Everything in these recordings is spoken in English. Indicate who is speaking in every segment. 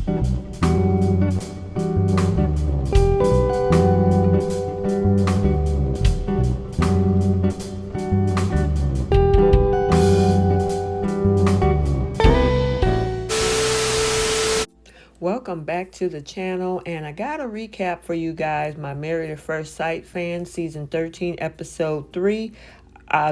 Speaker 1: Welcome back to the channel, and I got a recap for you guys. My Married at First Sight fans, season 13, episode 3,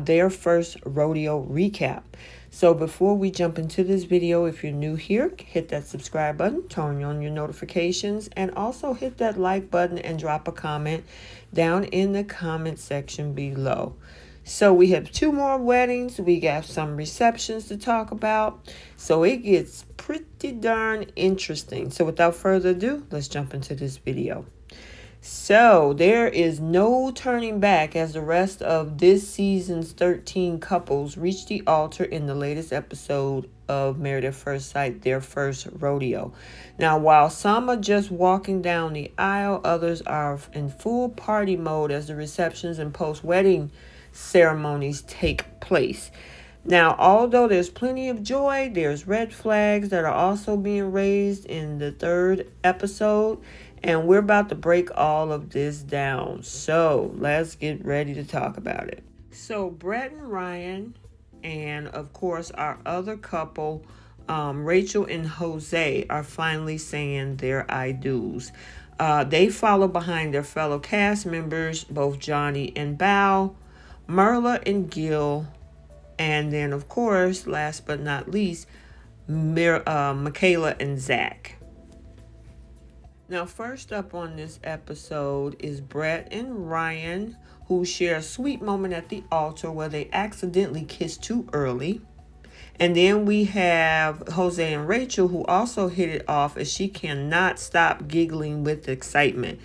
Speaker 1: their first rodeo recap. So before we jump into this video, if you're new here, hit that subscribe button, turn on your notifications, and also hit that like button and drop a comment down in the comment section below. So we have 2 more weddings. We got some receptions to talk about. So it gets pretty darn interesting. So without further ado, let's jump into this video. So there is no turning back as the rest of this season's 13 couples reach the altar in the latest episode of Married at First Sight, their first rodeo. Now, while some are just walking down the aisle, others are in full party mode as the receptions and post-wedding ceremonies take place. Now, although there's plenty of joy, there's red flags that are also being raised in the 3rd episode, and we're about to break all of this down. So let's get ready to talk about it. So Brett and Ryan, and of course our other couple, Rachel and Jose, are finally saying their I do's. They follow behind their fellow cast members, both Johnny and Bao, MYRLA and Gil, and then, of course, last but not least, Michaela and Zach. Now, first up on this episode is Brett and Ryan, who share a sweet moment at the altar where they accidentally kiss too early. And then we have Jose and Rachel, who also hit it off as she cannot stop giggling with excitement.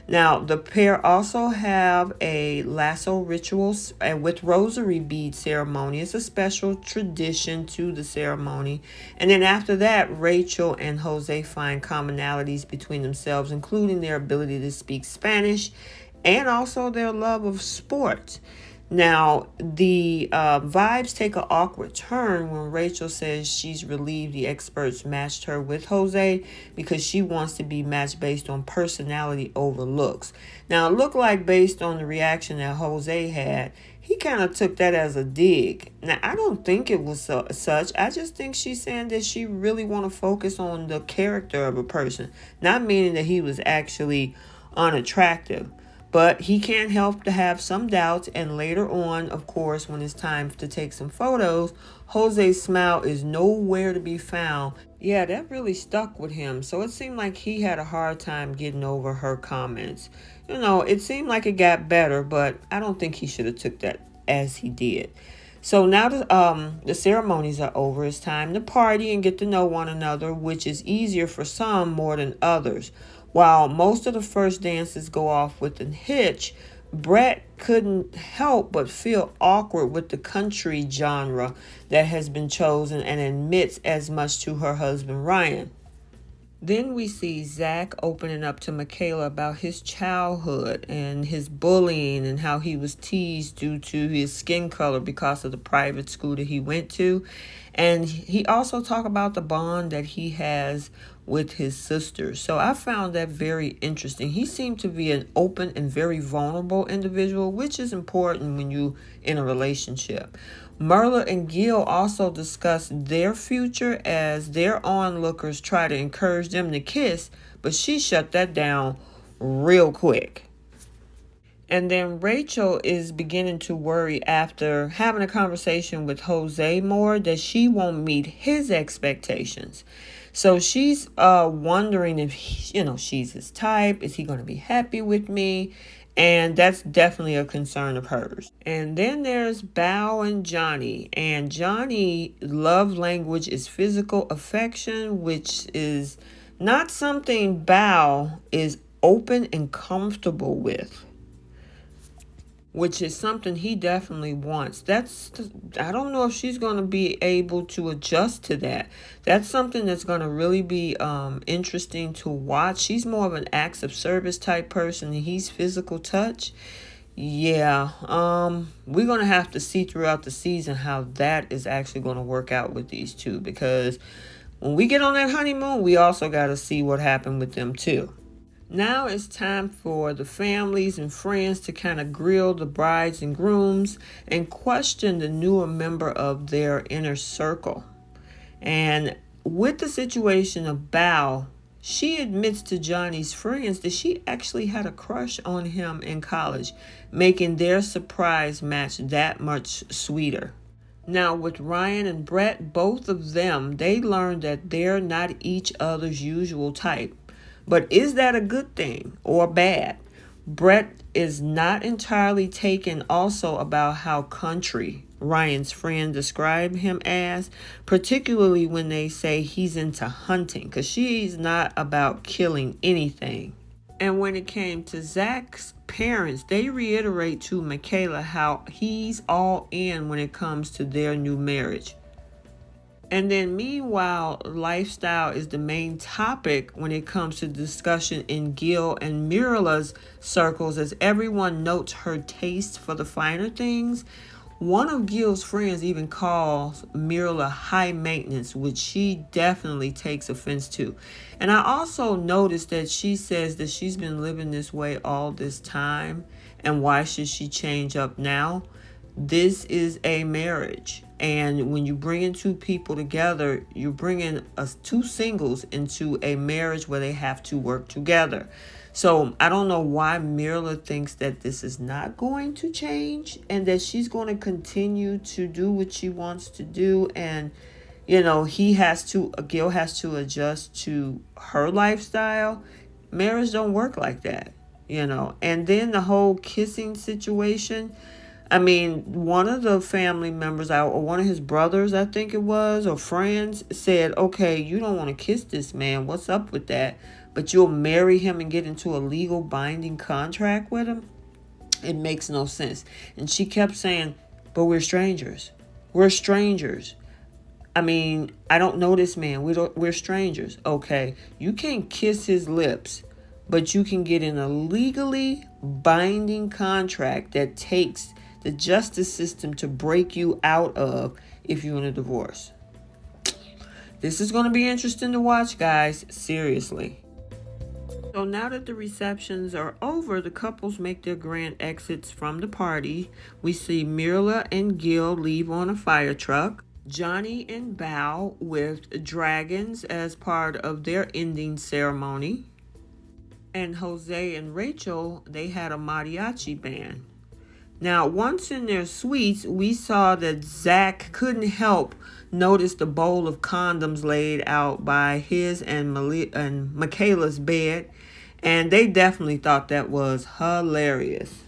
Speaker 1: Now, the pair also have a lasso ritual with rosary bead ceremony. It's a special tradition to the ceremony. And then after that, Rachel and Jose find commonalities between themselves, including their ability to speak Spanish and also their love of sports. Now, the vibes take an awkward turn when Rachel says she's relieved the experts matched her with Jose because she wants to be matched based on personality over looks. Now, it looked like based on the reaction that Jose had, he kind of took that as a dig. Now, I don't think it was such. I just think she's saying that she really want to focus on the character of a person, not meaning that he was actually unattractive. But he can't help to have some doubts, and later on, of course, when it's time to take some photos, Jose's smile is nowhere to be found. Yeah, that really stuck with him, so it seemed like he had a hard time getting over her comments. You know, it seemed like it got better, but I don't think he should have took that as he did. So now the ceremonies are over. It's time to party and get to know one another, which is easier for some more than others. While most of the first dances go off with a hitch, Brett couldn't help but feel awkward with the country genre that has been chosen and admits as much to her husband Ryan. Then we see Zach opening up to Michaela about his childhood and his bullying and how he was teased due to his skin color because of the private school that he went to. And he also talked about the bond that he has with his sister. So I found that very interesting. He seemed to be an open and very vulnerable individual, which is important when you're in a relationship. MYRLA and Gil also discussed their future as their onlookers try to encourage them to kiss, but she shut that down real quick. And then Rachel is beginning to worry after having a conversation with Jose more that she won't meet his expectations. So she's wondering if, she's his type. Is he going to be happy with me? And that's definitely a concern of hers. And then there's Bao and Johnny. And Johnny's love language is physical affection, which is not something Bao is open and comfortable with, which is something he definitely wants. I don't know if she's going to be able to adjust to that. That's something that's going to really be interesting to watch. She's more of an acts of service type person, and he's physical touch. Yeah, we're going to have to see throughout the season how that is actually going to work out with these two, because when we get on that honeymoon, we also got to see what happened with them too. Now it's time for the families and friends to kind of grill the brides and grooms and question the newer member of their inner circle. And with the situation of Bao, she admits to Johnny's friends that she actually had a crush on him in college, making their surprise match that much sweeter. Now, with Ryan and Brett, both of them, they learned that they're not each other's usual type. But is that a good thing or bad? Brett is not entirely taken also about how country Ryan's friend described him as, particularly when they say he's into hunting, because she's not about killing anything. And when it came to Zach's parents, they reiterate to Michaela how he's all in when it comes to their new marriage. And then meanwhile, lifestyle is the main topic when it comes to discussion in Gil and MYRLA's circles, as everyone notes her taste for the finer things. One of Gil's friends even calls MYRLA high maintenance, which she definitely takes offense to. And I also noticed that she says that she's been living this way all this time, and why should she change up now? This is a marriage. And when you bring in two people together, you're bringing two singles into a marriage where they have to work together. So I don't know why MYRLA thinks that this is not going to change and that she's going to continue to do what she wants to do. And, Gil has to adjust to her lifestyle. Marriage don't work like that, And then the whole kissing situation. I mean, one of the family members, or one of his brothers, I think it was, or friends, said, okay, you don't want to kiss this man. What's up with that? But you'll marry him and get into a legal binding contract with him? It makes no sense. And she kept saying, but we're strangers. We're strangers. I mean, I don't know this man. We're strangers. Okay, you can't kiss his lips, but you can get in a legally binding contract that takes the justice system to break you out of if you're in a divorce. This is going to be interesting to watch, guys. Seriously. So now that the receptions are over, the couples make their grand exits from the party. We see MYRLA and Gil leave on a fire truck. Johnny and Bao with dragons as part of their ending ceremony. And Jose and Rachel, they had a mariachi band. Now, once in their suites, we saw that Zach couldn't help notice the bowl of condoms laid out by his and Michaela's bed, and they definitely thought that was hilarious.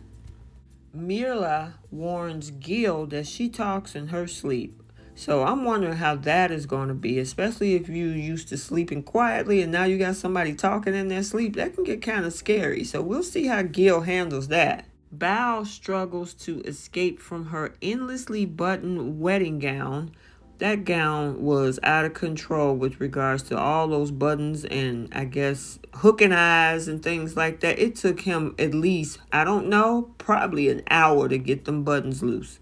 Speaker 1: MYRLA warns Gil that she talks in her sleep. So I'm wondering how that is going to be, especially if you used to sleeping quietly and now you got somebody talking in their sleep. That can get kind of scary. So we'll see how Gil handles that. Bao struggles to escape from her endlessly buttoned wedding gown. That gown was out of control with regards to all those buttons and I guess hooking eyes and things like that. It took him at least, I don't know, probably an hour to get them buttons loose.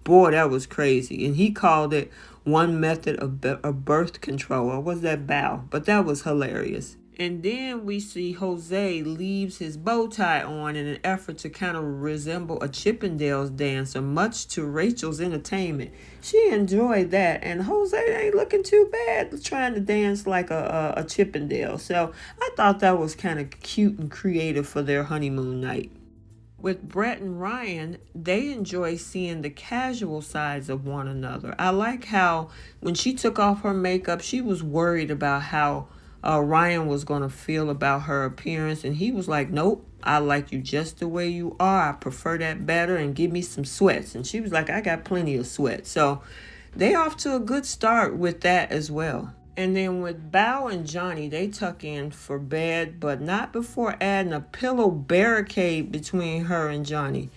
Speaker 1: Boy, that was crazy. And he called it one method of birth control. Or was that Bao? But that was hilarious. And then we see Jose leaves his bow tie on in an effort to kind of resemble a Chippendales dancer, much to Rachel's entertainment. She enjoyed that, and Jose ain't looking too bad trying to dance like a Chippendale. So I thought that was kind of cute and creative for their honeymoon night. With Brett and Ryan, they enjoy seeing the casual sides of one another. I like how when she took off her makeup, she was worried about how Ryan was going to feel about her appearance. And he was like, nope, I like you just the way you are. I prefer that better, and give me some sweats. And she was like, I got plenty of sweat. So they off to a good start with that as well. And then with Bao and Johnny, they tuck in for bed, but not before adding a pillow barricade between her and Johnny.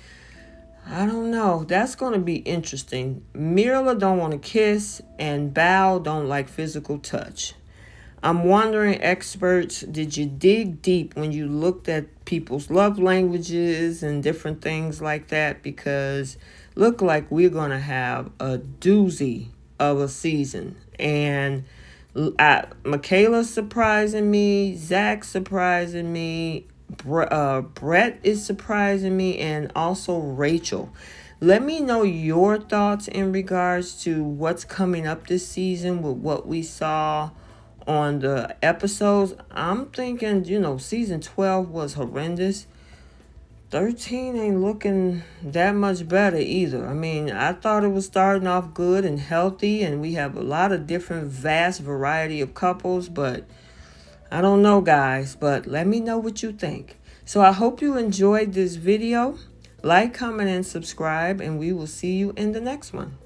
Speaker 1: I don't know. That's going to be interesting. MYRLA don't want to kiss, and Bao don't like physical touch. I'm wondering, experts, did you dig deep when you looked at people's love languages and different things like that? Because look like we're going to have a doozy of a season. And Michaela surprising me, Zach surprising me, Brett is surprising me, and also Rachel. Let me know your thoughts in regards to what's coming up this season with what we saw on the episodes. I'm thinking, season 12 was horrendous. 13 ain't looking that much better either. I mean, I thought it was starting off good and healthy, and we have a lot of different, vast variety of couples, but I don't know, guys, but let me know what you think. So I hope you enjoyed this video. Like, comment, and subscribe, and we will see you in the next one.